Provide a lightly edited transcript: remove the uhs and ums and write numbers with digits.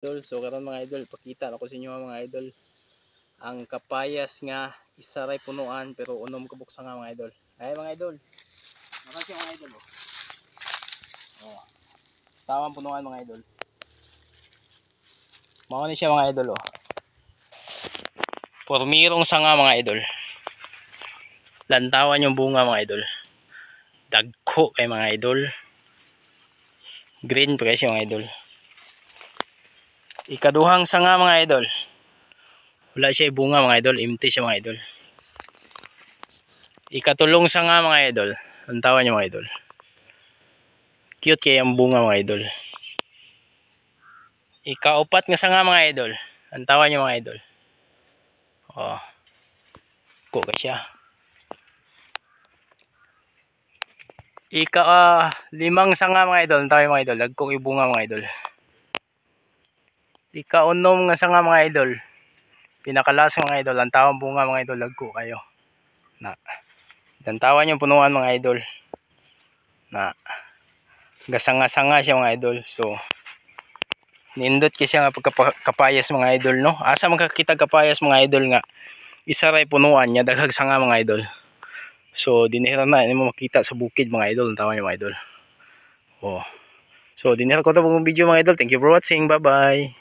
Idol, so karon mga idol, pakita ako sa inyo mga idol ang kapayas nga isaray punuan pero unom kabuksa nga mga idol. Ay mga idol, nakan siya mga idol. Oh, tawang punuan mga idol. Mao ni siya mga idol oh. Pormirong sanga mga idol. Lantawan yung bunga mga idol. Dagko kay mga idol. Green pa kasi mga idol. Ikaduhang sanga mga idol. Wala siya bunga mga idol, empty siya mga idol. Ikatulong sanga mga idol. Lantawan niyo mga idol. Cute kaya ang bunga mga idol. Ikaupat nga sanga mga idol. Lantawan niyo mga idol. Oh. Ko ka siya. Limang sanga mga idol. Lantawan niyo mga idol. Dagkong ibunga mga idol. Ikaunom nga sanga mga idol. Pinakalas mga idol. Lantawan bunga mga idol. Dagko kayo. Na. Lantawan yung punuan mga idol. Na. Gasanga-sanga siya mga idol. So nindot kasi nga pagkapayas mga idol no. Asa makakita kapayas mga idol nga isaray punuan niya daghag sanga mga idol. So dinihira na mo makita sa bukid mga idol. Tawa niyo mga idol. Oh. So dinihira ko ta pong video mga idol. Thank you for watching. Bye bye.